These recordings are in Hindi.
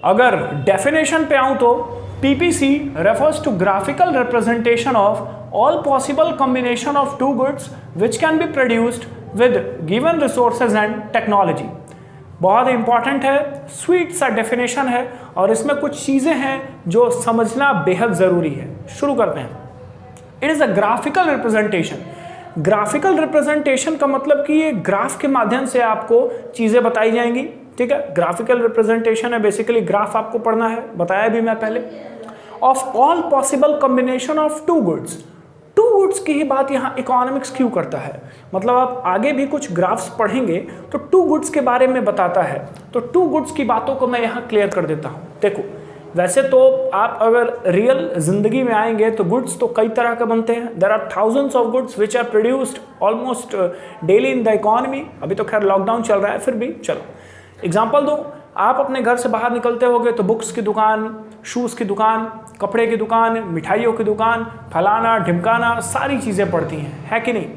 अगर डेफिनेशन पे आऊं तो PPC refers to graphical representation of all possible combination of two goods which can be produced with given resources and technology। बहुत इंपॉर्टेंट है, स्वीट सा डेफिनेशन है और इसमें कुछ चीज़ें हैं जो समझना बेहद ज़रूरी है। शुरू करते हैं। It is a graphical representation. Graphical representation का मतलब कि ये ग्राफ के माध्यम से आपको चीज़ें बताई जाएंगी, ठीक है। ग्राफिकल रिप्रेजेंटेशन है, बेसिकली ग्राफ आपको पढ़ना है, बताया भी मैं पहले। Of all possible combination of two goods. Two goods की ही बात यहाँ इकोनॉमिक्स क्यों करता है, मतलब आप आगे भी कुछ ग्राफ्स पढ़ेंगे तो टू गुड्स के बारे में बताता है, तो टू गुड्स की बातों को मैं यहाँ क्लियर कर देता हूँ। देखो, वैसे तो आप अगर रियल जिंदगी में आएंगे तो गुड्स तो कई तरह के बनते हैं। There are thousands of goods which are produced almost daily in the economy. अभी तो खैर लॉकडाउन चल रहा है, फिर भी चलो एग्जाम्पल दो। आप अपने घर से बाहर निकलते होगे तो बुक्स की दुकान, शूज़ की दुकान, कपड़े की दुकान, मिठाइयों की दुकान, फलाना ढिमकाना, सारी चीज़ें पड़ती हैं, है कि नहीं।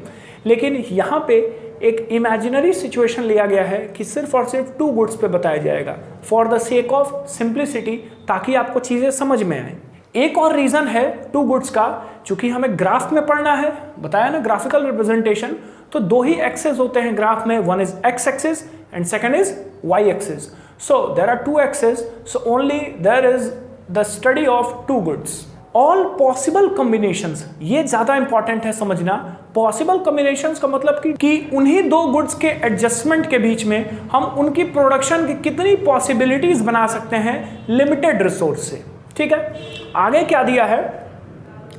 लेकिन यहाँ पे एक इमेजिनरी सिचुएशन लिया गया है कि सिर्फ और सिर्फ टू गुड्स पे बताया जाएगा for the sake of simplicity, ताकि आपको चीज़ें समझ में आए। एक और रीज़न है टू गुड्स का, चूंकि हमें ग्राफ में पढ़ना है, बताया ना ग्राफिकल रिप्रेजेंटेशन, तो दो ही एक्सेस होते हैं ग्राफ में, one is x axis and second is y axis. So there are two axes, so only there is the study of two goods. All possible combinations, ये ज़्यादा इंपॉर्टेंट है समझना। पॉसिबल कॉम्बिनेशंस का मतलब कि उन्हीं दो गुड्स के एडजस्टमेंट के बीच में हम उनकी प्रोडक्शन की कितनी पॉसिबिलिटीज बना सकते हैं लिमिटेड रिसोर्स से, ठीक है। आगे क्या दिया है,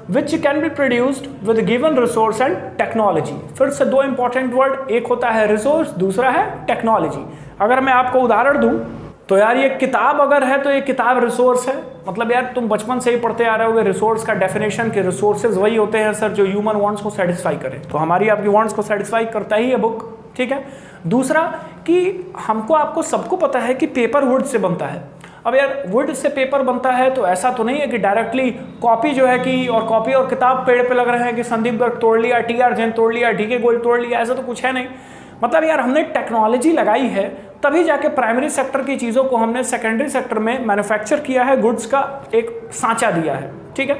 which can be produced with given resource and technology। फिर से दो इंपॉर्टेंट वर्ड, एक होता है रिसोर्स, दूसरा है टेक्नोलॉजी। अगर मैं आपको उदाहरण दूं तो यार ये किताब अगर है तो ये किताब रिसोर्स है, मतलब यार तुम बचपन से ही पढ़ते आ रहे होगे रिसोर्स का डेफिनेशन के रिसोर्सेज वही होते हैं सर जो ह्यूमन वांट्स को सेटिस्फाई करें, तो हमारी आपकी वांट्स को सेटिस्फाई करता ही है बुक, ठीक है। दूसरा कि हमको आपको सबको पता है कि पेपर वुड से बनता है। अब यार वुड से पेपर बनता है तो ऐसा तो नहीं है कि डायरेक्टली कॉपी जो है कि और कॉपी और किताब पेड़ पे लग रहे हैं कि संदीप गर्ग तोड़ लिया, TR जैन तोड़ लिया, DK गोल्ड तोड़ लिया, ऐसा तो कुछ है नहीं। मतलब यार हमने टेक्नोलॉजी लगाई है तभी जाके प्राइमरी सेक्टर की चीज़ों को हमने सेकेंडरी सेक्टर में मैन्युफैक्चर किया है, गुड्स का एक सांचा दिया है, ठीक है।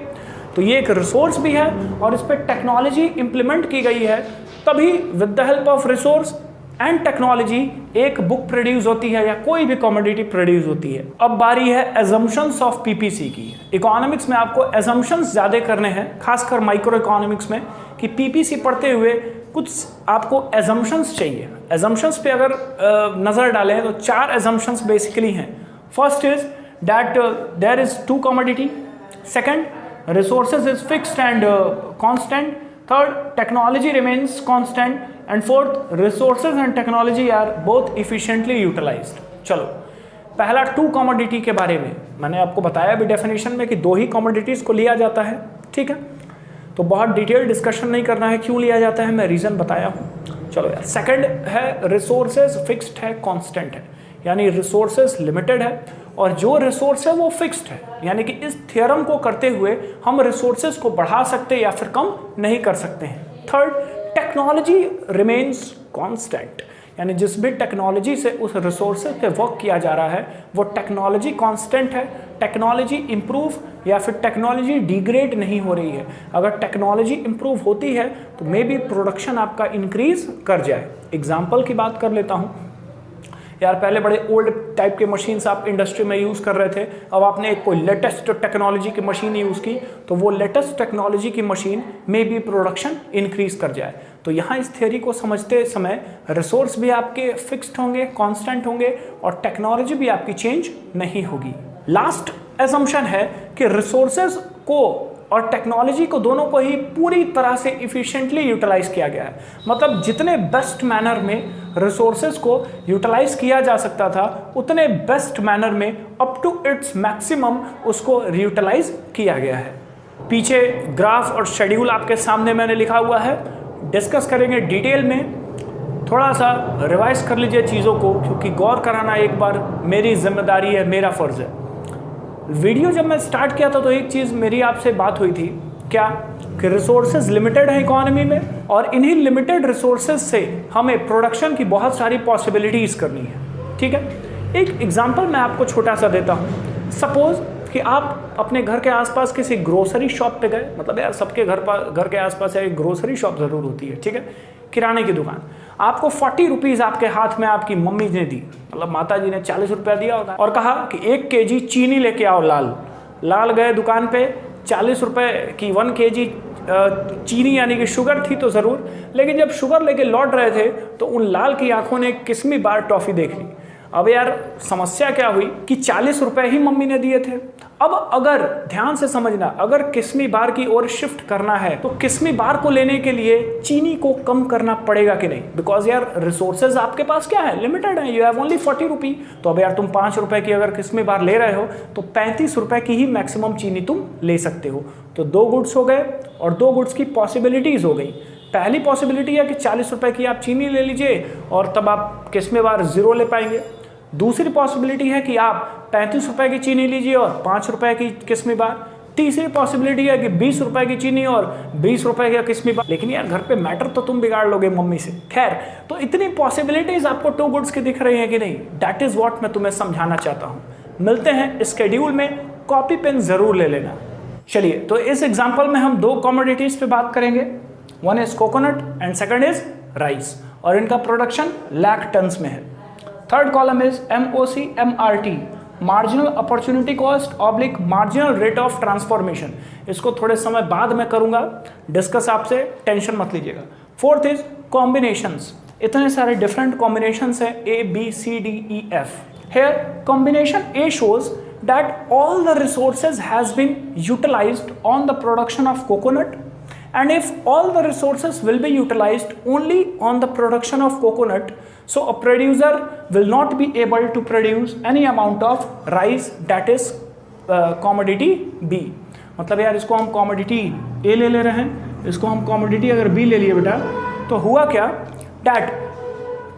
तो ये एक रिसोर्स भी है और इस पर टेक्नोलॉजी इंप्लीमेंट की गई है, तभी with the help of resource and technology एक बुक प्रोड्यूस होती है या कोई भी कमोडिटी प्रोड्यूस होती है। अब बारी है एजम्पशंस ऑफ PPC की। इकोनॉमिक्स में आपको एजम्पशंस ज़्यादा करने हैं, खासकर माइक्रो इकोनॉमिक्स में, कि PPC पढ़ते हुए कुछ आपको एजम्पशंस चाहिए। एजम्पशंस पे अगर नज़र डालें तो चार एजम्पशंस बेसिकली हैं। First is that there is two commodity, second resources is fixed and constant, third technology remains constant, and fourth resources and technology are both efficiently utilized. चलो पहला टू कमोडिटी के बारे में मैंने आपको बताया भी डेफिनेशन में कि दो ही कमोडिटीज़ को लिया जाता है, ठीक है। तो बहुत डिटेल डिस्कशन नहीं करना है क्यों लिया जाता है, मैं रीज़न बताया हूँ। चलो यार, सेकंड है रिसोर्सेज फिक्स्ड है, कांस्टेंट है, यानी रिसोर्सेज लिमिटेड है और जो रिसोर्स है वो फिक्स्ड है, यानी कि इस थ्योरम को करते हुए हम रिसोर्सेज को बढ़ा सकते या फिर कम नहीं कर सकते हैं। थर्ड, टेक्नोलॉजी रिमेन्स कांस्टेंट, यानी जिस भी टेक्नोलॉजी से उस रिसोर्सेज पे वर्क किया जा रहा है वो टेक्नोलॉजी कांस्टेंट है, टेक्नोलॉजी इंप्रूव या फिर टेक्नोलॉजी डिग्रेड नहीं हो रही है। अगर टेक्नोलॉजी इंप्रूव होती है तो मे बी प्रोडक्शन आपका इंक्रीज कर जाए। एग्जाम्पल की बात कर लेता हूँ यार, पहले बड़े ओल्ड टाइप के मशीन्स आप इंडस्ट्री में यूज़ कर रहे थे, अब आपने एक कोई लेटेस्ट टेक्नोलॉजी की मशीन यूज़ की तो वो लेटेस्ट टेक्नोलॉजी की मशीन में भी प्रोडक्शन इंक्रीज कर जाए। तो यहाँ इस थ्योरी को समझते समय रिसोर्स भी आपके फिक्स्ड होंगे, कांस्टेंट होंगे और टेक्नोलॉजी भी आपकी चेंज नहीं होगी। लास्ट एजम्पशन है कि रिसोर्सेज को और टेक्नोलॉजी को दोनों को ही पूरी तरह से इफिशिएंटली यूटिलाइज किया गया है, मतलब जितने बेस्ट मैनर में रिसोर्सेज को यूटिलाइज किया जा सकता था उतने बेस्ट मैनर में अप टू इट्स मैक्सिमम उसको रीयूटिलाइज किया गया है। पीछे ग्राफ और शेड्यूल आपके सामने मैंने लिखा हुआ है, डिस्कस करेंगे डिटेल में। थोड़ा सा रिवाइज कर लीजिए चीज़ों को, क्योंकि गौर कराना एक बार मेरी जिम्मेदारी है, मेरा फ़र्ज़ है। वीडियो जब मैं स्टार्ट किया था तो एक चीज़ मेरी आपसे बात हुई थी, क्या कि रिसोर्सेज लिमिटेड है इकोनॉमी में और इन्हीं लिमिटेड रिसोर्सेज से हमें प्रोडक्शन की बहुत सारी पॉसिबिलिटीज़ करनी है, ठीक है। एक एग्जाम्पल मैं आपको छोटा सा देता हूँ। सपोज कि आप अपने घर के आसपास किसी ग्रोसरी शॉप पे गए, मतलब यार सबके घर के आसपास एक ग्रोसरी शॉप ज़रूर होती है, ठीक है, किराने की दुकान। आपको 40 रुपीज़ आपके हाथ में आपकी मम्मी ने दी, मतलब माता जी ने 40 रुपया दिया और कहा कि 1 kg चीनी लेके आओ लाल गए दुकान पे, 40 रुपये की 1 kg चीनी, यानी कि शुगर थी तो ज़रूर, लेकिन जब शुगर लेके लौट रहे थे तो उन लाल की आंखों ने किस्मी बार टॉफ़ी देख ली। अब यार समस्या क्या हुई कि 40 रुपये ही मम्मी ने दिए थे। अब अगर ध्यान से समझना, अगर किस्मी बार की ओर शिफ्ट करना है तो किस्मी बार को लेने के लिए चीनी को कम करना पड़ेगा कि नहीं, बिकॉज यार रिसोर्सेज आपके पास क्या है, लिमिटेड है, यू हैव ओनली 40 रुपी। तो अब यार तुम 5 रुपए की अगर किस्मी बार ले रहे हो तो 35 रुपए की ही मैक्सिमम चीनी तुम ले सकते हो। तो 2 गुड्स हो गए और 2 गुड्स की पॉसिबिलिटीज हो गई। पहली पॉसिबिलिटी है कि 40 रुपए की आप चीनी ले लीजिए और तब आप किस्मी बार 0 ले पाएंगे। दूसरी पॉसिबिलिटी है कि आप 35 रुपए की चीनी लीजिए और 5 रुपए की किस्मी बार। तीसरी पॉसिबिलिटी है कि 20 रुपए की चीनी और 20 रुपए की किस्मी बार। लेकिन यार घर पे मैटर तो तुम बिगाड़ लोगे मम्मी से। खैर, तो इतनी पॉसिबिलिटीज आपको 2 गुड्स की दिख रही हैं कि नहीं, दैट इज व्हाट मैं तुम्हें समझाना चाहता हूँ। मिलते हैं स्केड्यूल में, कॉपी पेन जरूर ले लेना। चलिए, तो इस एग्जाम्पल में हम 2 कमोडिटीज पे बात करेंगे। One is coconut and second is rice, और इनका प्रोडक्शन लाख टन्स में है। Third column is MOC MRT, marginal opportunity cost oblique marginal rate of transformation. इसको थोड़े समय बाद में करूंगा डिस्कस आपसे, टेंशन मत लीजिएगा। फोर्थ इज कॉम्बिनेशंस, इतने सारे डिफरेंट कॉम्बिनेशंस है A B C D E F। Here combination A shows that all the resources has been utilized on the production of coconut, and if all the resources will be utilized only on the production of coconut, so a producer will not be able to produce any amount of rice, that is commodity B। मतलब यार इसको हम commodity A ले रहे हैं, इसको हम commodity अगर B ले लिए बेटा, तो हुआ क्या that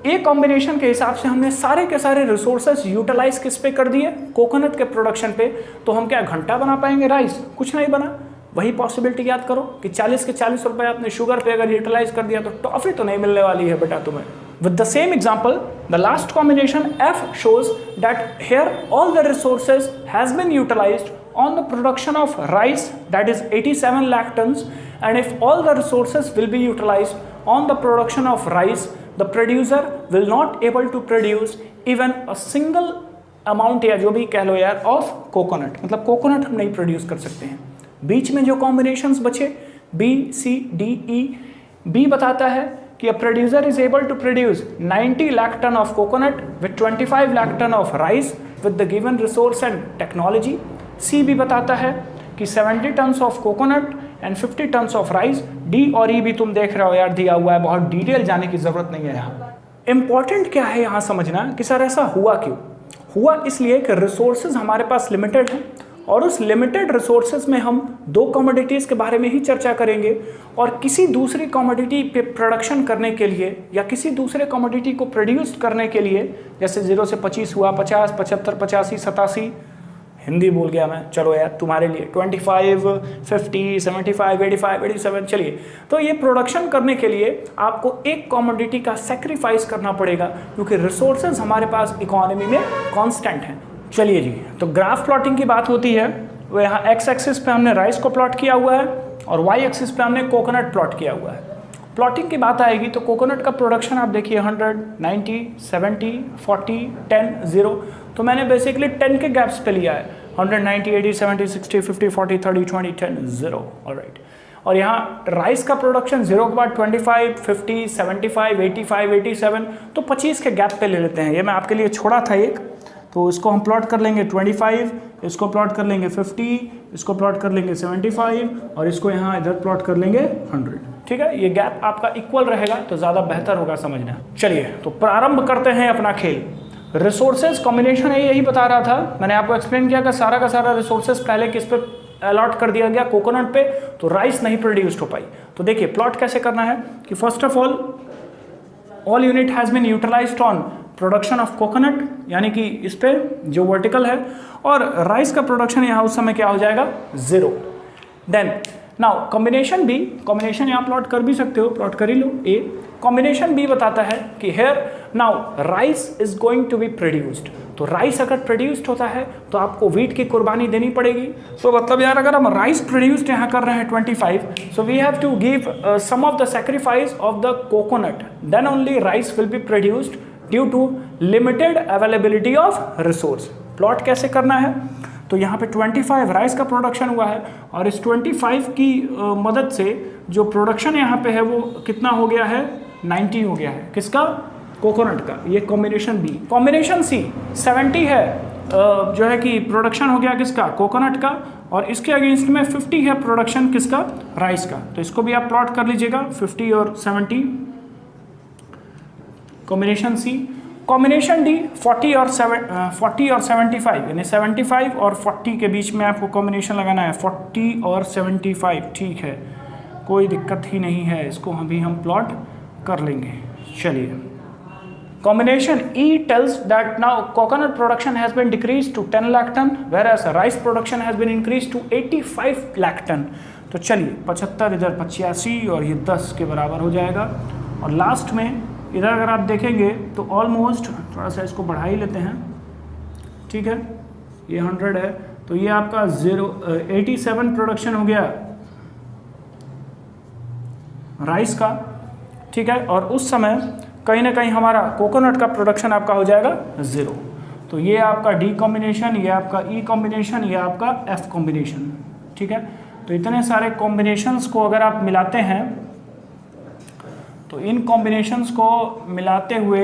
ए कॉम्बिनेशन के हिसाब से हमने सारे के सारे रिसोर्सेज यूटिलाइज किस पे कर दिए, कोकोनट के प्रोडक्शन पे। तो हम क्या घंटा बना पाएंगे राइस? कुछ नहीं बना। वही पॉसिबिलिटी याद करो कि 40 के 40 रुपए आपने शुगर पे अगर यूटिलाइज कर दिया तो टॉफी तो नहीं मिलने वाली है बेटा तुम्हें। With the same example, the last combination F shows that here all the resources has been utilized on the production of rice, that is 87 lakh tons, and if all the resources will be utilized on the production of rice, the producer will not able to produce even a single amount, या जो भी कह लो यार, of coconut। मतलब कोकोनट हम नहीं प्रोड्यूस कर सकते हैं। बीच में जो कॉम्बिनेशंस बचे B, C, D, E, B बताता है कि a producer is able to produce 90 lakh ton of coconut with 25 lakh ton of rice with the given resource and technology। C भी बताता है कि 70 tons of coconut and 50 tons of rice। D और E भी तुम देख रहे हो यार दिया हुआ है, बहुत डिटेल जाने की जरूरत नहीं है यहाँ। इंपॉर्टेंट क्या है यहाँ समझना कि सर ऐसा हुआ क्यों? हुआ इसलिए कि रिसोर्सेज हमारे पास लिमिटेड हैं और उस लिमिटेड रिसोर्सेज में हम 2 कमोडिटीज़ के बारे में ही चर्चा करेंगे, और किसी दूसरी कमोडिटी पे प्रोडक्शन करने के लिए या किसी दूसरे कमोडिटी को प्रोड्यूस करने के लिए, जैसे 0 से 25 हुआ, 50, 75, 85, 87, हिंदी बोल गया मैं, चलो यार तुम्हारे लिए 25, 50, 75, 85, 87, चलिए। तो ये प्रोडक्शन करने के लिए आपको एक कमोडिटी का सेक्रीफाइस करना पड़ेगा क्योंकि रिसोर्सेज हमारे पास इकोनॉमी में कांस्टेंट हैं। चलिए जी, तो ग्राफ प्लॉटिंग की बात होती है, वो यहाँ एक्स एक्सिस पे हमने राइस को प्लॉट किया हुआ है और वाई एक्सिस पे हमने कोकोनट प्लॉट किया हुआ है। प्लॉटिंग की बात आएगी तो कोकोनट का प्रोडक्शन आप देखिए 100, 90, 70, 40, 10, 0। तो मैंने बेसिकली 10 के गैप्स पे लिया है, 100, 90, 80, 70, 60, 50, 40, 30, 20, 10, 0। ऑलराइट, और यहाँ राइस का प्रोडक्शन 0 के बाद 25, 50, 75, 85, 87, तो 25 के गैप पे ले लेते हैं। ये मैं आपके लिए छोड़ा था एक, तो इसको हम प्लॉट कर लेंगे 25, इसको प्लॉट कर लेंगे 50, इसको प्लॉट कर लेंगे 75 और इसको यहाँ इधर प्लॉट कर लेंगे 100। ठीक है, ये गैप आपका इक्वल रहेगा तो ज़्यादा बेहतर होगा समझना। चलिए, तो प्रारंभ करते हैं अपना खेल। रिसोर्सेज कॉम्बिनेशन है, यही बता रहा था मैंने आपको, एक्सप्लेन किया कि सारा का सारा रिसोर्सेज पहले किस पे अलॉट कर दिया गया, कोकोनट पे, तो राइस नहीं प्रोड्यूस्ड हो पाई। तो देखिए प्लॉट कैसे करना है कि first of all unit has been utilized on production of coconut, यानी कि इस पे जो वर्टिकल है, और राइस का प्रोडक्शन यहाँ उस समय क्या हो जाएगा 0। Then now combination B, combination यहाँ प्लॉट कर भी सकते हो, प्लॉट कर ही लो ए। कॉम्बिनेशन बी बताता है कि here now rice is going to be produced, तो राइस अगर प्रोड्यूस्ड होता है तो आपको व्हीट की कुर्बानी देनी पड़ेगी। सो मतलब यार अगर हम राइस प्रोड्यूस्ड यहाँ कर रहे हैं 25, so we have to give some of the sacrifice of the coconut, then only rice will be produced due to limited availability of resource. Plot कैसे करना है, तो यहाँ पे 25 राइस का प्रोडक्शन हुआ है और इस 25 की मदद से जो प्रोडक्शन यहाँ पे है वो कितना हो गया है, 90 हो गया है। किसका, कोकोनट का। ये कॉम्बिनेशन बी। कॉम्बिनेशन सी 70 है जो है कि प्रोडक्शन हो गया किसका, कोकोनट का, और इसके अगेंस्ट में 50 है प्रोडक्शन किसका, राइस का। तो इसको भी आप प्लॉट कर लीजिएगा 50 और 70, कॉम्बिनेशन सी। कॉम्बिनेशन डी 40 और 75, यानी 75 और 40 के बीच में आपको कॉम्बिनेशन लगाना है, 40 और 75, ठीक है, कोई दिक्कत ही नहीं है, इसको अभी हम प्लॉट कर लेंगे। चलिए, combination E tells that now coconut production has been decreased to 10 lakh ton whereas rice production has been increased to 85 lakh ton। तो चलिए 75 इधर 85 और ये 10 के बराबर हो जाएगा। और लास्ट में इधर अगर आप देखेंगे तो ऑलमोस्ट, थोड़ा सा इसको बढ़ा ही लेते हैं, ठीक है, ये 100 है तो ये आपका 87 प्रोडक्शन हो गया राइस का, ठीक है, और उस समय कहीं ना कहीं हमारा कोकोनट का प्रोडक्शन आपका हो जाएगा 0। तो ये आपका डी कॉम्बिनेशन, ये आपका ई कॉम्बिनेशन, ये आपका एफ कॉम्बिनेशन, ठीक है। तो इतने सारे कॉम्बिनेशंस को अगर आप मिलाते हैं तो इन कॉम्बिनेशंस को मिलाते हुए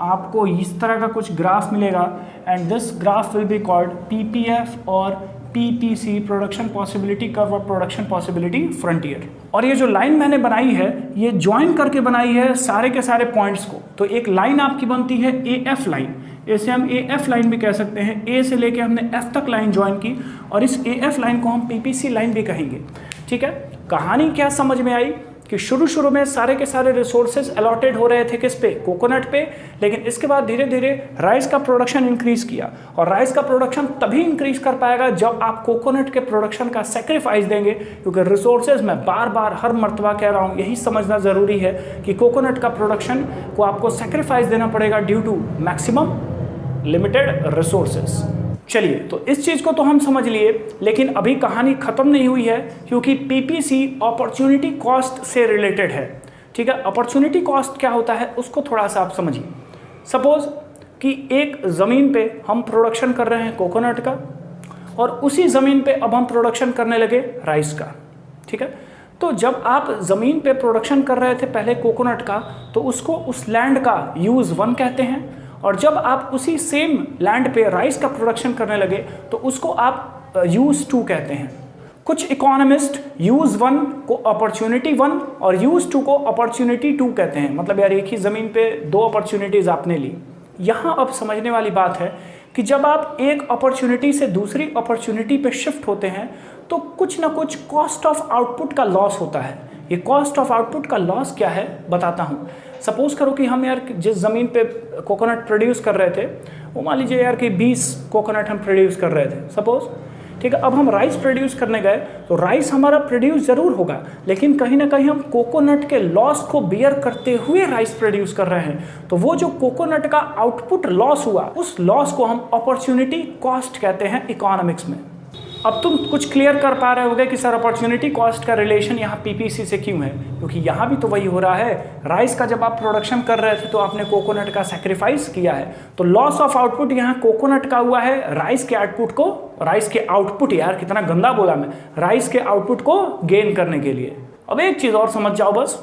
आपको इस तरह का कुछ ग्राफ मिलेगा and this graph will be called PPF और पीपीसी, प्रोडक्शन पॉसिबिलिटी कर्व और प्रोडक्शन पॉसिबिलिटी फ्रंटियर। और ये जो लाइन मैंने बनाई है ये ज्वाइन करके बनाई है सारे के सारे पॉइंट्स को। तो एक लाइन आपकी बनती है एएफ लाइन, इसे हम एएफ लाइन भी कह सकते हैं। ए से लेके हमने एफ तक लाइन ज्वाइन की और इस एएफ लाइन को हम पीपीसी लाइन भी कहेंगे, ठीक है। कहानी क्या समझ में आई कि शुरू में सारे के सारे रिसोर्सेज अलॉटेड हो रहे थे किस पे, कोकोनट पे, लेकिन इसके बाद धीरे धीरे राइस का प्रोडक्शन इंक्रीज किया और राइस का प्रोडक्शन तभी इंक्रीज कर पाएगा जब आप कोकोनट के प्रोडक्शन का सेक्रीफाइस देंगे, क्योंकि रिसोर्सेज मैं बार बार हर मर्तबा कह रहा हूँ, यही समझना ज़रूरी है कि कोकोनट का प्रोडक्शन को आपको सेक्रीफाइस देना पड़ेगा due to maximum limited resources. चलिए, तो इस चीज को तो हम समझ लिए, लेकिन अभी कहानी खत्म नहीं हुई है क्योंकि पीपीसी अपॉर्चुनिटी कॉस्ट से रिलेटेड है, ठीक है। अपॉर्चुनिटी कॉस्ट क्या होता है उसको थोड़ा सा आप समझिए। सपोज कि एक ज़मीन पे हम प्रोडक्शन कर रहे हैं कोकोनट का और उसी ज़मीन पे अब हम प्रोडक्शन करने लगे राइस का, ठीक है। तो जब आप ज़मीन पे प्रोडक्शन कर रहे थे पहले कोकोनट का, तो उसको उस लैंड का यूज़ 1 कहते हैं, और जब आप उसी सेम लैंड पे राइस का प्रोडक्शन करने लगे तो उसको आप यूज़ 2 कहते हैं। कुछ इकोनॉमिस्ट यूज़ 1 को अपॉर्चुनिटी 1 और यूज़ 2 को अपॉर्चुनिटी 2 कहते हैं। मतलब यार एक ही ज़मीन पे 2 अपॉर्चुनिटीज़ आपने ली। यहाँ अब समझने वाली बात है कि जब आप एक अपॉर्चुनिटी से दूसरी अपॉर्चुनिटी पे शिफ्ट होते हैं तो कुछ ना कुछ कॉस्ट ऑफ आउटपुट का लॉस होता है। ये कॉस्ट ऑफ आउटपुट का लॉस क्या है बताता हूँ। सपोज करो कि हम यार जिस ज़मीन पे कोकोनट प्रोड्यूस कर रहे थे वो मान लीजिए यार कि 20 कोकोनट हम प्रोड्यूस कर रहे थे सपोज, ठीक है। अब हम राइस प्रोड्यूस करने गए तो राइस हमारा प्रोड्यूस ज़रूर होगा, लेकिन कहीं ना कहीं हम कोकोनट के लॉस को बियर करते हुए राइस प्रोड्यूस कर रहे हैं। तो वो जो कोकोनट का आउटपुट लॉस हुआ उस लॉस को हम अपॉर्चुनिटी कॉस्ट कहते हैं इकोनॉमिक्स में। अब तुम कुछ क्लियर कर पा रहे होगे कि सर अपॉर्चुनिटी कॉस्ट का रिलेशन यहाँ पीपीसी से क्यों है, क्योंकि यहाँ भी तो वही हो रहा है। राइस का जब आप प्रोडक्शन कर रहे थे तो आपने कोकोनट का सैक्रिफाइस किया है, तो लॉस ऑफ आउटपुट यहाँ कोकोनट का हुआ है राइस के आउटपुट यार कितना गंदा बोला मैं, राइस के आउटपुट को गेन करने के लिए। अब एक चीज़ और समझ जाओ बस,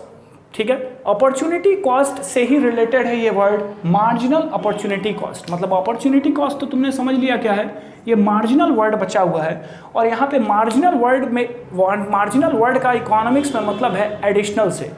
ठीक है। अपॉर्चुनिटी कॉस्ट से ही रिलेटेड है ये वर्ड मार्जिनल अपॉर्चुनिटी कॉस्ट। मतलब अपॉर्चुनिटी कॉस्ट तो तुमने समझ लिया क्या है, ये मार्जिनल वर्ड बचा हुआ है। और यहाँ पे मार्जिनल वर्ड का इकोनॉमिक्स में मतलब है एडिशनल से,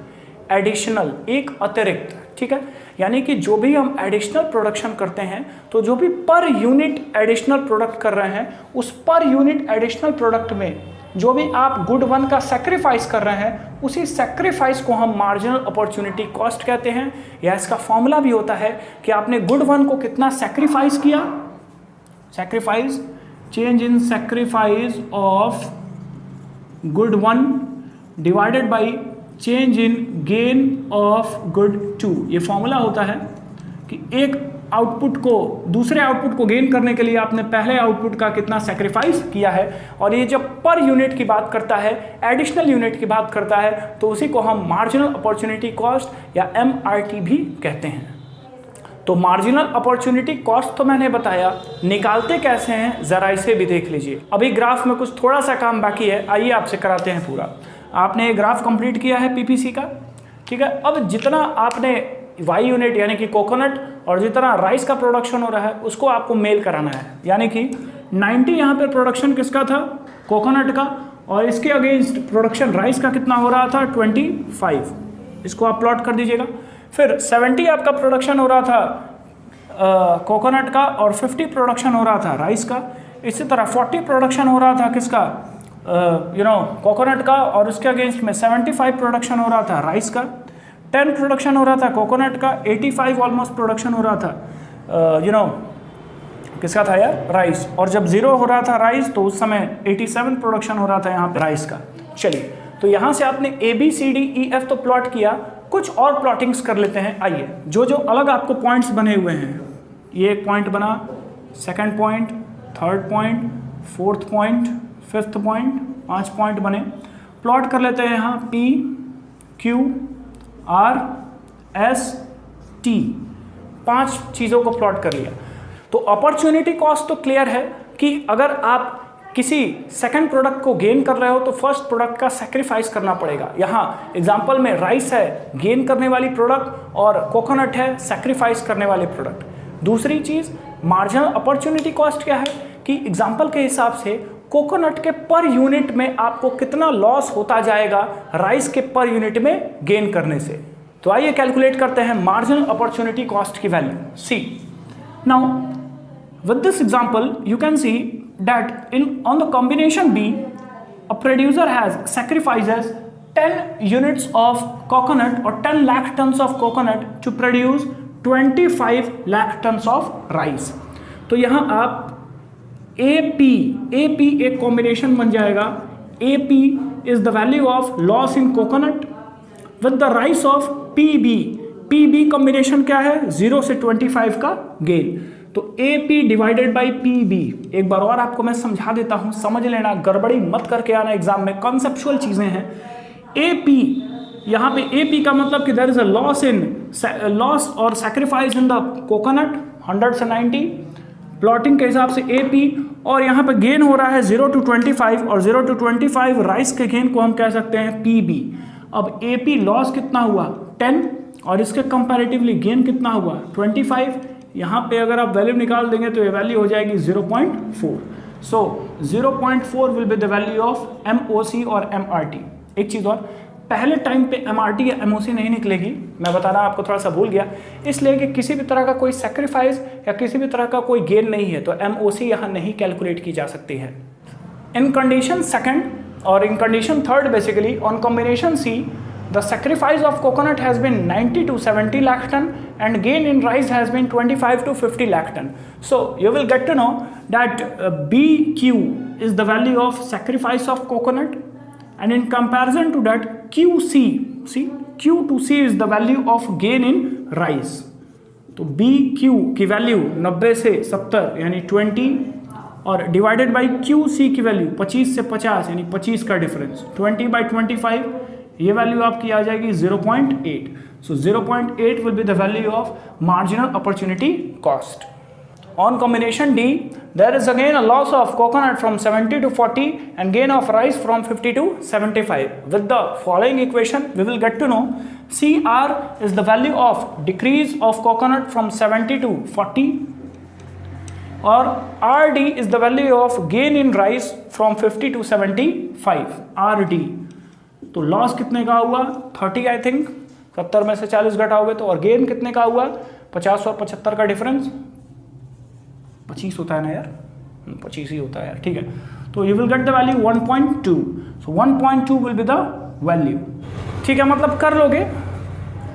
एडिशनल एक अतिरिक्त, ठीक है। यानी कि जो भी हम एडिशनल प्रोडक्शन करते हैं तो जो भी पर यूनिट एडिशनल प्रोडक्ट कर रहे हैं उस पर यूनिट एडिशनल प्रोडक्ट में जो भी आप गुड 1 का सेक्रीफाइस कर रहे हैं उसी सेक्रीफाइस को हम मार्जिनल अपॉर्चुनिटी कॉस्ट कहते हैं। या इसका फॉर्मूला भी होता है कि आपने गुड 1 को कितना सेक्रीफाइस किया, sacrifice change in sacrifice of good 1 divided by change in gain of good 2। ये फॉर्मूला होता है कि एक आउटपुट को दूसरे आउटपुट को गेन करने के लिए आपने पहले आउटपुट का कितना सेक्रीफाइस किया है, और ये जब पर यूनिट की बात करता है, एडिशनल यूनिट की बात करता है, तो उसी को हम मार्जिनल अपॉर्चुनिटी कॉस्ट या MRT भी कहते हैं। तो मार्जिनल अपॉर्चुनिटी कॉस्ट तो मैंने बताया, निकालते कैसे हैं जरा इसे भी देख लीजिए। अभी ग्राफ में कुछ थोड़ा सा काम बाकी है, आइए आपसे कराते हैं पूरा। आपने ये ग्राफ कंप्लीट किया है PPC का, ठीक है। अब जितना आपने वाई यूनिट यानी कि कोकोनट और जितना राइस का प्रोडक्शन हो रहा है उसको आपको मेल कराना है, यानी कि 90 यहाँ पे प्रोडक्शन किसका था, कोकोनट का, और इसके अगेंस्ट प्रोडक्शन राइस का कितना हो रहा था, 25। इसको आप प्लॉट कर दीजिएगा। फिर 70 आपका प्रोडक्शन हो रहा था कोकोनट का और 50 प्रोडक्शन हो रहा था राइस का। इसी तरह 40 प्रोडक्शन हो रहा था किसका, कोकोनट का, और उसके अगेंस्ट में 75 प्रोडक्शन हो रहा था राइस का। 10 प्रोडक्शन हो रहा था कोकोनट का, 85 ऑलमोस्ट प्रोडक्शन हो रहा था किसका था यार, राइस। और जब 0 हो रहा था राइस तो उस समय 87 प्रोडक्शन हो रहा था यहाँ पे राइस का। चलिए, तो यहाँ से आपने ABCDEF तो प्लॉट किया, कुछ और प्लॉटिंग्स कर लेते हैं। आइए, जो जो अलग आपको पॉइंट्स बने हुए हैं, ये एक पॉइंट बना, second point, third point, fourth point, fifth point, 5 point बने। प्लॉट कर लेते हैं यहाँ P, Q, R, S, T, 5 चीज़ों को प्लॉट कर लिया। तो अपॉर्चुनिटी कॉस्ट तो क्लियर है कि अगर आप किसी सेकंड प्रोडक्ट को गेन कर रहे हो तो फर्स्ट प्रोडक्ट का सेक्रीफाइस करना पड़ेगा। यहाँ एग्जांपल में राइस है गेन करने वाली प्रोडक्ट और कोकोनट है सेक्रीफाइस करने वाले प्रोडक्ट। दूसरी चीज़ मार्जिनल अपॉर्चुनिटी कॉस्ट क्या है कि एग्जांपल के हिसाब से कोकोनट के पर यूनिट में आपको कितना लॉस होता जाएगा राइस के पर यूनिट में गेन करने से। तो आइए कैलकुलेट करते हैं मार्जिनल अपॉर्चुनिटी कॉस्ट की value. See now with this example you can see that on the combination B a producer has sacrifices 10 units of coconut or 10 lakh tons of coconut to produce 25 lakh tons of rice। तो यहाँ आप AP एक combination बन जाएगा। AP is the value of loss in coconut with the rice of PB combination क्या है, 0 से 25 का गेन। तो AP डिवाइडेड बाई PB, एक बार और आपको मैं समझा देता हूं, समझ लेना, गड़बड़ी मत करके आना एग्जाम में, कॉन्सेप्चुअल चीजें हैं। AP यहाँ पे AP का मतलब कि देयर इज अ लॉस और सैक्रिफाइस इन द कोकोनट 100 से 90 प्लॉटिंग के हिसाब से AP, और यहाँ पे गेन हो रहा है 0 to 25 और 0 to 25 राइस के गेन को हम कह सकते हैं PB। अब AP लॉस कितना हुआ 10 और इसके कंपैरेटिवली गेन कितना हुआ 25। यहाँ पे अगर आप वैल्यू निकाल देंगे तो ये वैल्यू हो जाएगी 0.4। सो 0.4 will be the value of MOC और MRT। एक चीज़ और, पहले टाइम पे MRT या MOC नहीं निकलेगी, मैं बता रहा आपको थोड़ा सा भूल गया, इसलिए कि किसी भी तरह का कोई सेक्रीफाइस या किसी भी तरह का कोई गेन नहीं है, तो MOC यहाँ नहीं कैलकुलेट की जा सकती है। इन कंडीशन सेकेंड और in condition third basically on combination C the sacrifice of coconut has been 90 to 70 lakh ton and gain in rice has been 25 to 50 lakh ton. So you will get to know that BQ is the value of sacrifice of coconut, and in comparison to that QC, see Q to C is the value of gain in rice. तो BQ की वैल्यू 90 से 70 यानी 20 और डिवाइडेड बाई QC की वैल्यू 25 से 50 यानी 25 का डिफरेंस 20 बाई 25, ये वैल्यू आपकी आ जाएगी 0.8। सो 0.8 will be the value of marginal opportunity cost. On combination D there is again a loss of coconut from 70 to 40 and gain of rice from 50 to 75. With the following equation we will get to know CR is the value of decrease of coconut from 70 to 40 और RD is the value of gain in rice from 50 to 75 RD। तो लॉस कितने का हुआ 30 आई थिंक, 70 में से 40 घटाओगे तो, और गेन कितने का हुआ 50 और 75 का डिफरेंस 25 होता है ना यार, 25 ही होता है यार, ठीक है। तो you will get the value 1.2। So 1.2 will be the value, ठीक है। मतलब कर लोगे,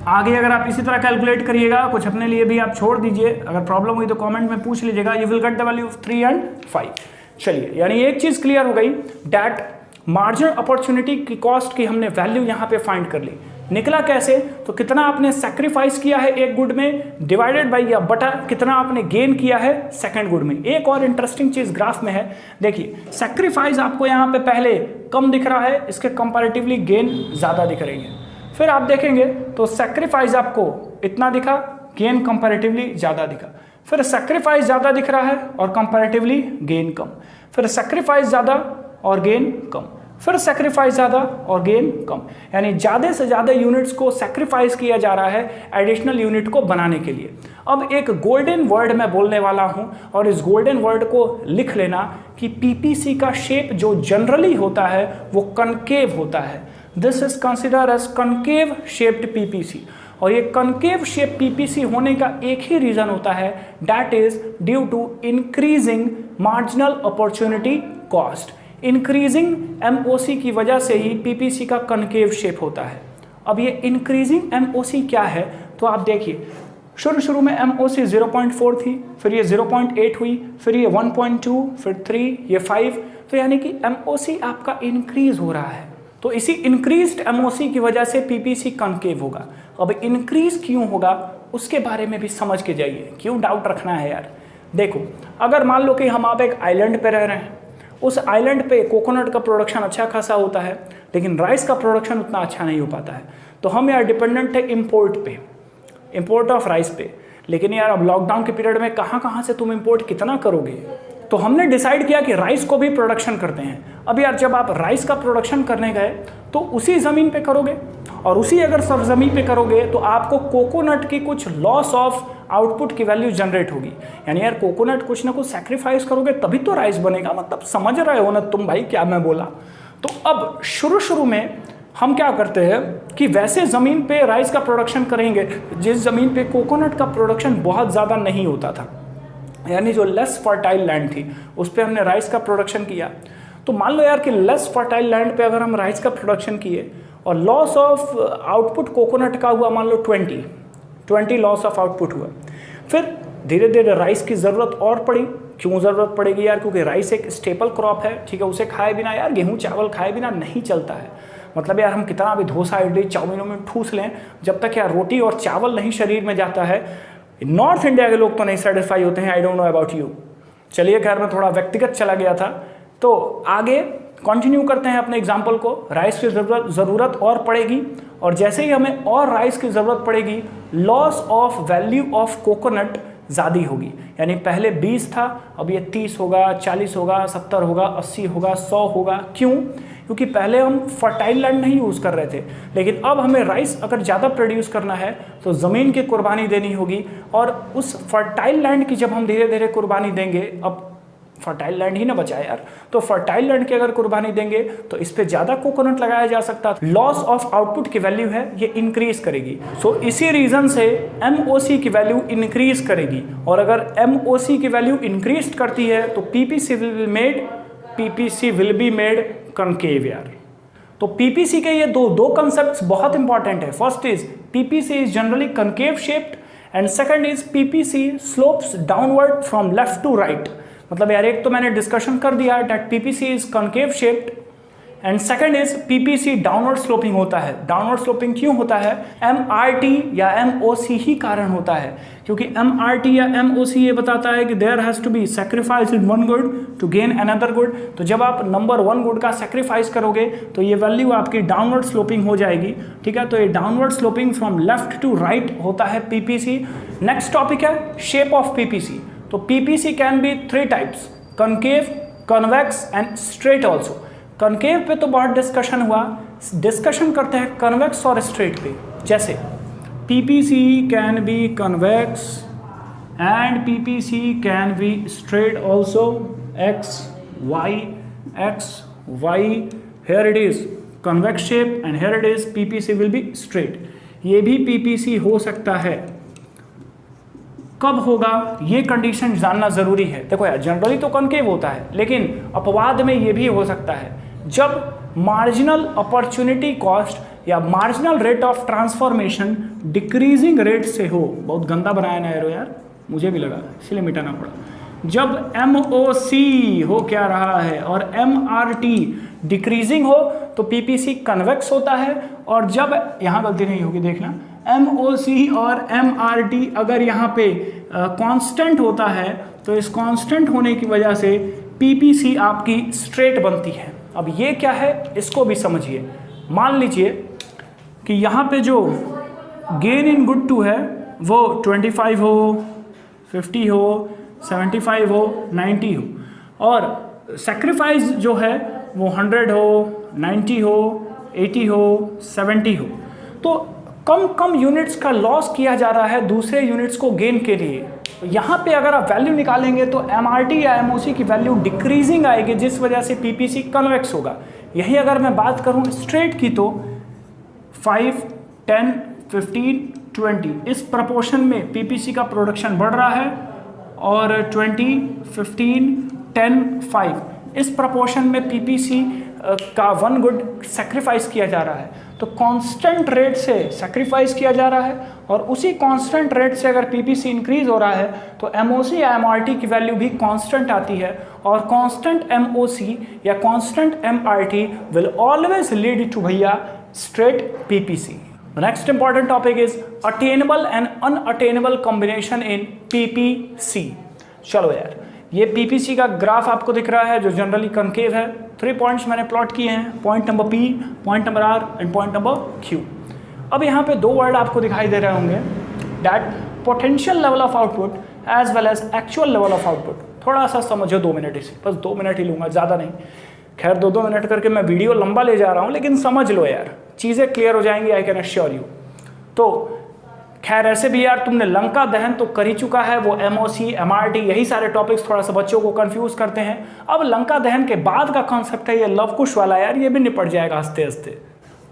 आगे अगर आप इसी तरह कैलकुलेट करिएगा, कुछ अपने लिए भी आप छोड़ दीजिए, अगर प्रॉब्लम हुई तो कमेंट में पूछ लीजिएगा। You will get the value of 3 and 5। चलिए, यानी एक चीज क्लियर हो गई, डैट मार्जिनल अपॉर्चुनिटी की कॉस्ट की हमने वैल्यू यहाँ पे फाइंड कर ली। निकला कैसे? तो कितना आपने सैक्रिफाइस किया है एक गुड में डिवाइडेड बाय या बटा कितना आपने गेन किया है सेकंड गुड में। एक और इंटरेस्टिंग चीज ग्राफ में है, देखिए सैक्रिफाइस आपको यहाँ पे पहले कम दिख रहा है, इसके कंपैरेटिवली गेन ज्यादा दिख रही है। फिर आप देखेंगे तो सैक्रिफाइस आपको इतना दिखा, गेन कंपैरेटिवली ज्यादा दिखा। फिर सैक्रिफाइस ज्यादा दिख रहा है और कंपैरेटिवली गेन कम। फिर सैक्रिफाइस ज्यादा और गेन कम। फिर सैक्रिफाइस ज़्यादा और गेन कम, यानी ज़्यादा से ज़्यादा यूनिट्स को सैक्रिफाइस किया जा रहा है एडिशनल यूनिट को बनाने के लिए। अब एक गोल्डन वर्ड मैं बोलने वाला हूं और इस गोल्डन वर्ड को लिख लेना कि पीपीसी का शेप जो जनरली होता है वो कनकेव होता है। This is consider as concave shaped PPC. और ये कनकेव शेप पीपीसी होने का एक ही रीजन होता है, that is due to increasing marginal opportunity cost. Increasing MOC की वजह से ही पीपीसी का कनकेव शेप होता है। अब ये इंक्रीजिंग एमओसी क्या है? तो आप देखिए शुरू में एमओसी 0.4 थी, फिर ये 0.8 हुई, फिर ये 1.2, फिर 3, ये 5, तो यानी कि एमओसी आपका इंक्रीज हो रहा है। तो इसी इंक्रीज्ड एमओसी की वजह से पीपीसी कनकेव होगा। अब इंक्रीज क्यों होगा उसके बारे में भी समझ के जाइए, क्यों डाउट रखना है यार। देखो अगर मान लो कि हम आप एक आइलैंड पे रह रहे हैं, उस आइलैंड पे कोकोनट का प्रोडक्शन अच्छा खासा होता है लेकिन राइस का प्रोडक्शन उतना अच्छा नहीं हो पाता है, तो हम यार डिपेंडेंट है इंपोर्ट पे, इंपोर्ट ऑफ राइस पे। लेकिन यार अब लॉकडाउन के पीरियड में कहाँ से तुम इंपोर्ट कितना करोगे? तो हमने डिसाइड किया कि राइस को भी प्रोडक्शन करते हैं। अब यार जब आप राइस का प्रोडक्शन करने गए तो उसी ज़मीन पे करोगे, और उसी अगर सरजमीन पे करोगे तो आपको कोकोनट की कुछ लॉस ऑफ आउटपुट की वैल्यू जनरेट होगी। यानी यार कोकोनट कुछ ना कुछ सैक्रिफाइस करोगे तभी तो राइस बनेगा। मतलब समझ रहे हो ना तुम भाई क्या मैं बोला? तो अब शुरू में हम क्या करते हैं कि वैसे ज़मीन पे राइस का प्रोडक्शन करेंगे जिस ज़मीन पे कोकोनट का प्रोडक्शन बहुत ज़्यादा नहीं होता था, यानी जो लेस फर्टाइल लैंड थी उस पर हमने राइस का प्रोडक्शन किया। तो मान लो यार कि लेस फर्टाइल लैंड पे अगर हम राइस का प्रोडक्शन किए और लॉस ऑफ आउटपुट कोकोनट का हुआ मान लो 20 लॉस ऑफ आउटपुट हुआ, फिर धीरे धीरे राइस की ज़रूरत और पड़ी। क्यों ज़रूरत पड़ेगी यार? क्योंकि राइस एक स्टेपल क्रॉप है, ठीक है, उसे खाए बिना यार गेहूँ चावल खाए बिना नहीं चलता है। मतलब यार हम कितना भी डोसा इडली चाउमीनों में ठूस लें, जब तक यार रोटी और चावल नहीं शरीर में जाता है, नॉर्थ इंडिया के लोग तो नहीं सेटिस्फाई होते हैं। I don't know about you. चलिए खैर मैं थोड़ा व्यक्तिगत चला गया था, तो आगे कंटिन्यू करते हैं अपने एग्जाम्पल को। राइस की ज़रूरत और पड़ेगी, और जैसे ही हमें और राइस की ज़रूरत पड़ेगी loss of value of coconut ज़्यादा होगी। यानी पहले 20 था, अब ये 30 होगा, 40 होगा, 70 होगा, 80 होगा, 100 होगा। क्यों? क्योंकि पहले हम फर्टाइल लैंड नहीं यूज़ कर रहे थे, लेकिन अब हमें राइस अगर ज़्यादा प्रोड्यूस करना है तो ज़मीन की कुर्बानी देनी होगी। और उस फर्टाइल लैंड की जब हम धीरे धीरे कुर्बानी देंगे, अब फर्टाइल लैंड ही ना बचा यार, तो फर्टाइल लैंड की अगर कुर्बानी देंगे तो इस पे ज़्यादा कोकोनट लगाया जा सकता है। लॉस ऑफ आउटपुट की वैल्यू है ये इंक्रीज करेगी। सो इसी रीज़न से एमओसी की वैल्यू इंक्रीज करेगी, और अगर एमओसी की वैल्यू इंक्रीज करती है तो PPC will be made concave यार। तो पीपीसी के ये दो कंसेप्ट्स बहुत इंपॉर्टेंट है। First is PPC is generally concave shaped, and second is PPC slopes downward from left to right. मतलब यार एक तो मैंने डिस्कशन कर दिया that PPC is concave shaped, and second is PPC downward sloping होता है। डाउनवर्ड स्लोपिंग क्यों होता है? एमआरटी या एमओसी ही कारण होता है, क्योंकि एमआरटी या एमओसी ये बताता है कि there has to be sacrifice in one good to gain another good. तो जब आप नंबर 1 गुड का सैक्रिफाइस करोगे तो ये वैल्यू आपकी डाउनवर्ड स्लोपिंग हो जाएगी, ठीक है। तो ये downward sloping from left to right होता है पीपीसी। नेक्स्ट टॉपिक है शेप ऑफ पीपीसी। तो PPC can be 3 types, concave, convex and straight also. Concave पे तो बहुत डिस्कशन हुआ, डिस्कशन करते हैं कन्वेक्स और स्ट्रेट पे। जैसे PPC can be convex and PPC can be straight also. X Y here it is convex shape and here it is PPC will be straight. ये भी पीपीसी हो सकता है। कब होगा ये कंडीशन जानना जरूरी है। देखो यार जनरली तो कनकेव होता है, लेकिन अपवाद में ये भी हो सकता है जब मार्जिनल अपॉर्चुनिटी कॉस्ट या marginal rate of transformation decreasing rate से हो। बहुत गंदा बनाया ना एरो यार, मुझे भी लगा इसलिए मिटाना पड़ा। जब MOC हो क्या रहा है और MRT डिक्रीजिंग हो तो PPC कन्वेक्स होता है, और जब यहाँ गलती नहीं होगी देखना, MOC और MRT अगर यहाँ पे कांस्टेंट होता है तो इस कांस्टेंट होने की वजह से PPC आपकी स्ट्रेट बनती है। अब ये क्या है इसको भी समझिए। मान लीजिए कि यहाँ पे जो गेन इन गुड टू है वो 25 हो, 50 हो, 75 हो, 90 हो, और सेक्रीफाइस जो है वो 100 हो, 90 हो, 80 हो, 70 हो। तो कम कम यूनिट्स का लॉस किया जा रहा है दूसरे यूनिट्स को गेन के लिए। तो यहाँ पे अगर आप वैल्यू निकालेंगे तो MRT या MOC की वैल्यू डिक्रीजिंग आएगी, जिस वजह से PPC कन्वेक्स होगा। यही अगर मैं बात करूँ स्ट्रेट की तो 5, 10, 15, 20 इस प्रपोर्शन में PPC का प्रोडक्शन बढ़ रहा है, और 20, 15, 10, 5 इस प्रपोर्शन में PPC का 1 गुड सेक्रीफाइस किया जा रहा है। तो कांस्टेंट रेट से सेक्रीफाइस किया जा रहा है, और उसी कांस्टेंट रेट से अगर PPC इंक्रीज हो रहा है तो MOC या MRT की वैल्यू भी कांस्टेंट आती है, और कांस्टेंट MOC या constant MRT will always lead to भैया straight PPC. The next important topic is attainable and unattainable combination in PPC. चलो यार, ये PPC का ग्राफ आपको दिख रहा है जो जनरली कंकेव है। 3 पॉइंट्स मैंने प्लॉट किए हैं, point number P, point number R and point number Q। अब यहाँ पे 2 वर्ड आपको दिखाई दे रहे होंगे, that potential level of output as well as actual level of output. थोड़ा सा समझो 2 मिनट इसे, बस 2 मिनट ही लूँगा, ज़्यादा नहीं। खैर 2-2 मिनट करके मैं वीडियो लंबा ले जा रहा हूँ, लेकिन समझ लो यार, चीज़ें क्लियर हो जाएंगी, आई कैन अश्योर यू। तो खैर ऐसे भी यार तुमने लंका दहन तो कर ही चुका है, वो MOC, MRT यही सारे टॉपिक्स थोड़ा सा बच्चों को कंफ्यूज करते हैं। अब लंका दहन के बाद का कॉन्सेप्ट है ये लव कुश वाला, यार ये भी निपट जाएगा हंसते हंसते।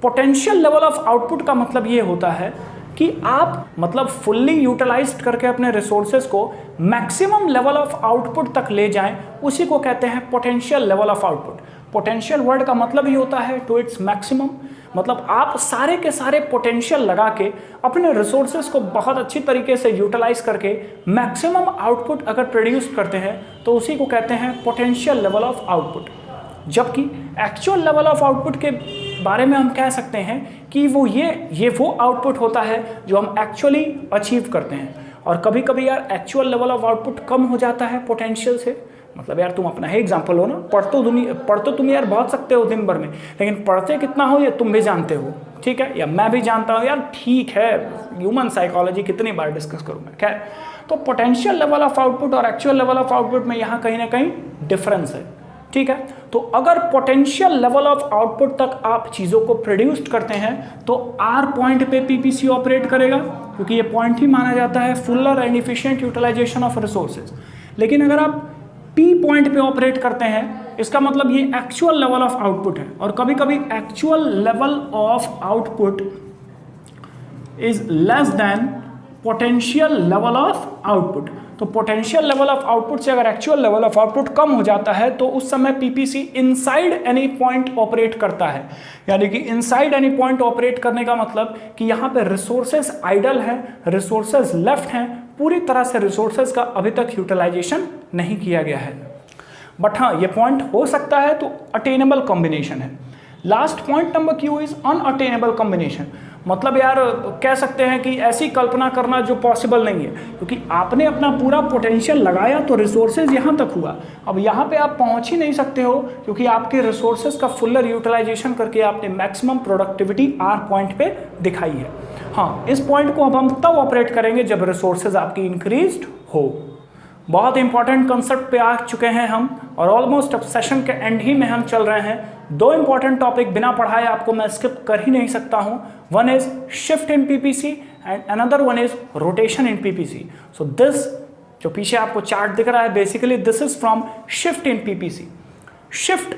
पोटेंशियल लेवल ऑफ आउटपुट का मतलब ये होता है कि आप मतलब फुल्ली यूटिलाइज्ड करके अपने रिसोर्सेज को मैक्सिमम लेवल ऑफ आउटपुट तक ले जाएं, उसी को कहते हैं potential level of output. Potential word का मतलब ही होता है टू इट्स मैक्सिमम, मतलब आप सारे के सारे पोटेंशियल लगा के अपने रिसोर्सेज को बहुत अच्छी तरीके से यूटिलाइज करके मैक्सिमम आउटपुट अगर प्रोड्यूस करते हैं तो उसी को कहते हैं पोटेंशियल लेवल ऑफ आउटपुट। जबकि एक्चुअल लेवल ऑफ आउटपुट के बारे में हम कह सकते हैं कि वो ये वो आउटपुट होता है जो हम एक्चुअली अचीव करते हैं। और कभी कभी यार एक्चुअल लेवल ऑफ आउटपुट कम हो जाता है पोटेंशियल से। मतलब यार तुम अपना ही एग्जांपल हो ना, पढ़ तो तुम यार बहुत सकते हो दिन भर में, लेकिन पढ़ते कितना हो ये तुम भी जानते हो, ठीक है, या मैं भी जानता हूँ यार, ठीक है, ह्यूमन साइकोलॉजी कितनी बार डिस्कस करूँ मैं। खैर, तो पोटेंशियल लेवल ऑफ आउटपुट और एक्चुअल लेवल ऑफ आउटपुट में यहाँ कहीं ना कहीं डिफरेंस है, ठीक है। तो अगर पोटेंशियल लेवल ऑफ आउटपुट तक आप चीज़ों को प्रोड्यूस करते हैं तो R पॉइंट पे PPC ऑपरेट करेगा, क्योंकि ये पॉइंट ही माना जाता है fuller and efficient utilization of resources. लेकिन अगर आप P पॉइंट पे ऑपरेट करते हैं, इसका मतलब ये एक्चुअल लेवल ऑफ आउटपुट है। और कभी कभी actual level of output is less than potential level of output. तो पोटेंशियल लेवल ऑफ आउटपुट से अगर एक्चुअल लेवल ऑफ आउटपुट कम हो जाता है तो उस समय PPC inside any point operate करता है। यानी कि इनसाइड एनी पॉइंट ऑपरेट करने का मतलब कि यहाँ पे रिसोर्सेज आइडल हैं, रिसोर्सेज लेफ्ट हैं, पूरी तरह से रिसोर्सेज का अभी तक यूटिलाइजेशन नहीं किया गया है। बट हाँ, ये पॉइंट हो सकता है, तो अटेनेबल कॉम्बिनेशन है। Last point number Q is unattainable combination. मतलब यार कह सकते हैं कि ऐसी कल्पना करना जो पॉसिबल नहीं है, क्योंकि आपने अपना पूरा पोटेंशियल लगाया तो रिसोर्सेज यहाँ तक हुआ। अब यहाँ पे आप पहुँच ही नहीं सकते हो, क्योंकि आपके रिसोर्सेज का फुलर यूटिलाइजेशन करके आपने मैक्सिमम प्रोडक्टिविटी R पॉइंट पे दिखाई है। हाँ, इस पॉइंट को अब हम तब ऑपरेट करेंगे जब रिसोर्सेज आपकी इंक्रीज्ड हो। बहुत इंपॉर्टेंट कंसेप्ट पे आ चुके हैं हम, और ऑलमोस्ट अब सेशन के एंड ही में हम चल रहे हैं। 2 इंपॉर्टेंट टॉपिक बिना पढ़ाए आपको मैं स्किप कर ही नहीं सकता हूँ। One is shift in PPC and another one is rotation in PPC। So this जो पीछे आपको चार्ट दिख रहा है, basically this is from shift in PPC। Shift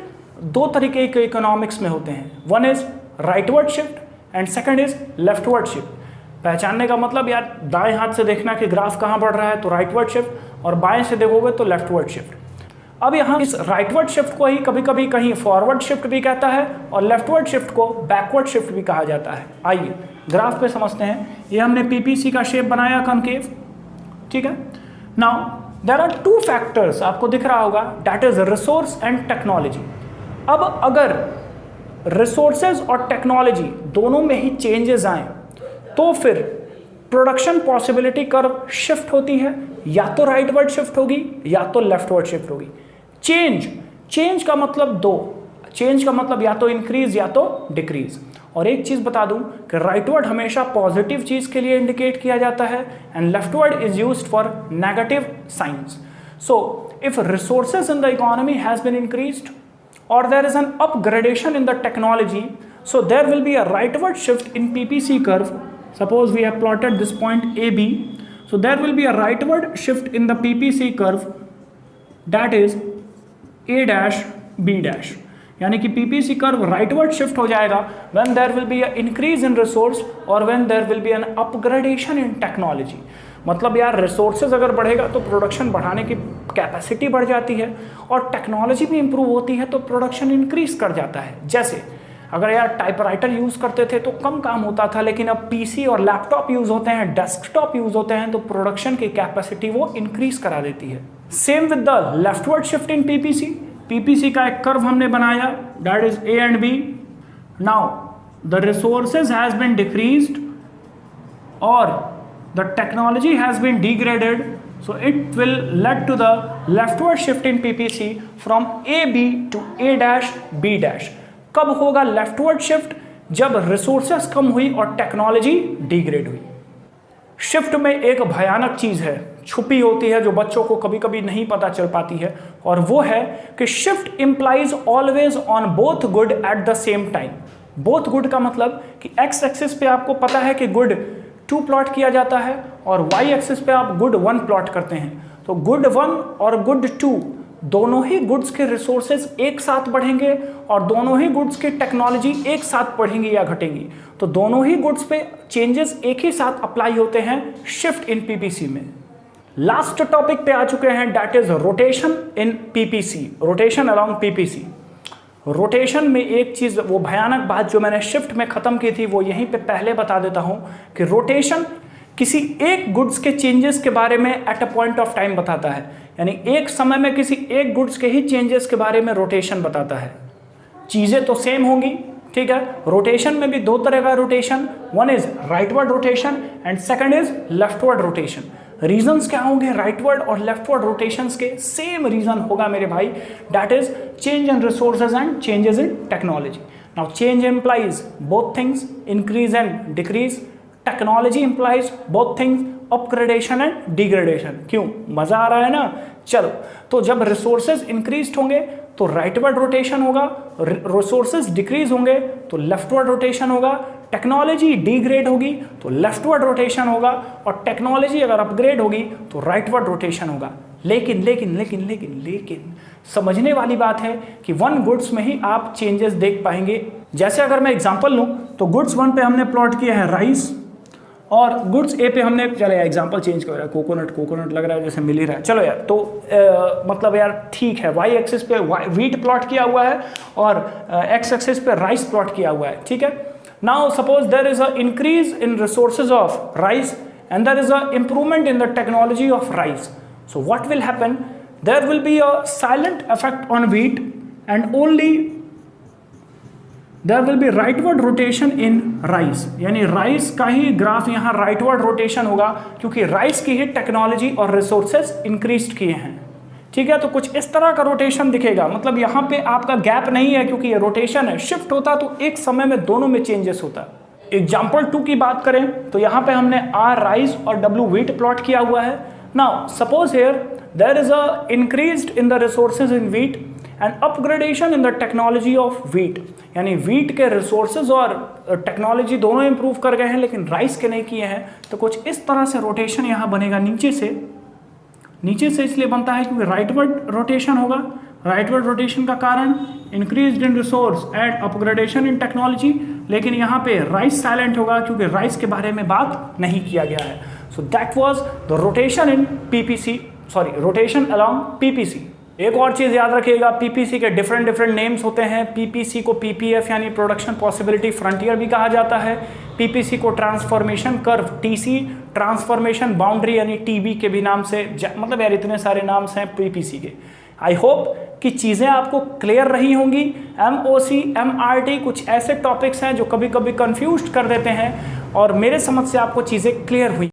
2 तरीके के इकोनॉमिक्स में होते हैं, one is rightward shift and second is leftward shift. पहचानने का मतलब यार दाएं हाथ से देखना कि ग्राफ कहाँ बढ़ रहा है तो राइटवर्ड शिफ्ट, और बाएं से देखोगे तो लेफ्टवर्ड शिफ्ट। अब यहाँ इस राइटवर्ड शिफ्ट को ही कभी कभी कहीं फॉरवर्ड शिफ्ट भी कहता है और लेफ्टवर्ड शिफ्ट को बैकवर्ड शिफ्ट भी कहा जाता है। आइए ग्राफ पे समझते हैं। ये हमने PPC का शेप बनाया कॉनकेव, ठीक है। Now there are two factors, आपको दिख रहा होगा, that is resource and technology. अब अगर रिसोर्सेज और टेक्नोलॉजी दोनों में ही चेंजेस आए तो फिर प्रोडक्शन पॉसिबिलिटी कर्व शिफ्ट होती है, या तो राइटवर्ड शिफ्ट होगी या तो लेफ्टवर्ड शिफ्ट होगी। चेंज का मतलब दो, चेंज का मतलब या तो इंक्रीज या तो डिक्रीज। और एक चीज बता दूं कि राइटवर्ड हमेशा पॉजिटिव चीज के लिए इंडिकेट किया जाता है and leftward is used for negative science. So if resources in the economy has been increased or there is an upgradation in the technology, so there will be a rightward shift in PPC curve. Suppose we have plotted this point AB, so there will be a rightward shift in the PPC curve, that is A dash B dash, यानी कि PPC curve rightward shift हो जाएगा when there will be an increase in resource or when there will be an upgradation in technology। मतलब यार रिसोर्सेज अगर बढ़ेगा तो प्रोडक्शन बढ़ाने की कैपेसिटी बढ़ जाती है और टेक्नोलॉजी भी इंप्रूव होती है तो प्रोडक्शन इंक्रीज कर जाता है। जैसे अगर यार टाइपराइटर यूज़ करते थे तो कम काम होता था, लेकिन अब पीसी और लैपटॉप यूज़ होते हैं, डेस्कटॉप यूज़ होते हैं, तो प्रोडक्शन की कैपेसिटी वो इंक्रीज करा देती है। Same with the leftward shift in PPC. PPC का एक कर्व हमने बनाया, that is A and B. Now the resources has been decreased और the technology has been degraded, so it will lead to the leftward shift in PPC from AB to A dash B dash। कब होगा लेफ्टवर्ड शिफ्ट? जब रिसोर्सेस कम हुई और टेक्नोलॉजी डिग्रेड हुई। शिफ्ट में एक भयानक चीज है, छुपी होती है, जो बच्चों को कभी कभी नहीं पता चल पाती है, और वो है कि shift implies always on both good at the same time. Both good का मतलब कि एक्स एक्सिस पे आपको पता है कि गुड 2 प्लॉट किया जाता है और वाई एक्सिस पे आप गुड 1 प्लॉट करते हैं, तो गुड 1 और गुड 2 दोनों ही गुड्स के रिसोर्सेज एक साथ बढ़ेंगे और दोनों ही गुड्स की टेक्नोलॉजी एक साथ बढ़ेंगी या घटेंगी, तो दोनों ही गुड्स पे चेंजेस एक ही साथ अप्लाई होते हैं शिफ्ट इन पीपीसी में। लास्ट टॉपिक पे आ चुके हैं, that is rotation in PPC, rotation along PPC. Rotation में एक चीज़, वो भयानक बात जो मैंने शिफ्ट में ख़त्म की थी, वो यहीं पे पहले बता देता हूँ कि रोटेशन किसी एक गुड्स के चेंजेस के बारे में at a point of time बताता है, यानी एक समय में किसी एक गुड्स के ही चेंजेस के बारे में रोटेशन बताता है। चीज़ें तो सेम होंगी, ठीक है। रोटेशन में भी दो तरह का rotation, one is rightward rotation and second is leftward rotation. Reasons क्या होंगे राइटवर्ड और लेफ्टवर्ड रोटेशंस के? सेम रीजन होगा मेरे भाई, that is change in resources and changes in technology. Now change implies both things, increase and decrease. Technology implies both things, upgradation and degradation. क्यों? मजा आ रहा है ना? चलो, तो जब रिसोर्सेज इंक्रीज होंगे तो राइटवर्ड रोटेशन होगा, रिसोर्सेज डिक्रीज होंगे तो लेफ्टवर्ड रोटेशन होगा, टेक्नोलॉजी डिग्रेड होगी तो लेफ्टवर्ड रोटेशन होगा, और टेक्नोलॉजी अगर अपग्रेड होगी तो राइटवर्ड रोटेशन होगा। लेकिन लेकिन लेकिन लेकिन लेकिन समझने वाली बात है कि वन गुड्स में ही आप चेंजेस देख पाएंगे। जैसे अगर मैं एग्जांपल लूं तो गुड्स 1 पे हमने प्लॉट किया है राइस, और गुड्स ए पे हमने, चलो यार एग्जांपल चेंज कर रहा है, कोकोनट लग रहा है जैसे मिल ही रहा है, चलो यार, तो मतलब यार ठीक है, वाई एक्सिस पे वीट प्लॉट किया हुआ है और एक्स एक्सिस पे राइस प्लॉट किया हुआ है, ठीक है। Now suppose there is a increase in resources of rice and there is a improvement in the technology of rice, so what will happen? There will be a silent effect on wheat and only there will be rightward rotation in rice, यानी राइस का ही ग्राफ यहाँ राइटवर्ड रोटेशन होगा क्योंकि राइस की ही टेक्नोलॉजी और रिसोर्सेज इंक्रीज किए हैं, ठीक है। तो कुछ इस तरह का रोटेशन दिखेगा, मतलब यहाँ पे आपका गैप नहीं है क्योंकि ये रोटेशन है। शिफ्ट होता तो एक समय में दोनों में चेंजेस होता। एग्जाम्पल 2 की बात करें तो यहाँ पे हमने आर राइस और डब्ल्यू व्हीट प्लॉट किया हुआ है। Now suppose here there is a increased in the resources in wheat and upgradation in the technology of wheat, यानी व्हीट के रिसोर्सेज और टेक्नोलॉजी दोनों इंप्रूव कर गए हैं लेकिन राइस के नहीं किए हैं। तो कुछ इस तरह से रोटेशन यहाँ बनेगा नीचे से इसलिए बनता है क्योंकि राइटवर्ड रोटेशन होगा। राइटवर्ड रोटेशन का कारण increase in resource and upgradation in technology, लेकिन यहाँ पे राइस साइलेंट होगा क्योंकि राइस के बारे में बात नहीं किया गया है। So that was the rotation in PPC, sorry rotation along PPC. एक और चीज़ याद रखिएगा, पीपीसी के डिफरेंट नेम्स होते हैं। पीपीसी को पीपीएफ यानी प्रोडक्शन पॉसिबिलिटी फ्रंटियर भी कहा जाता है। पीपीसी को transformation curve, TC transformation boundary यानी टीबी के भी नाम से, मतलब यार इतने सारे नाम्स हैं पीपीसी के। आई होप कि चीज़ें आपको क्लियर रही होंगी। एमओसी, एमआरटी कुछ ऐसे टॉपिक्स हैं जो कभी कभी कंफ्यूज कर देते हैं और मेरे समझ से आपको चीज़ें क्लियर हुई।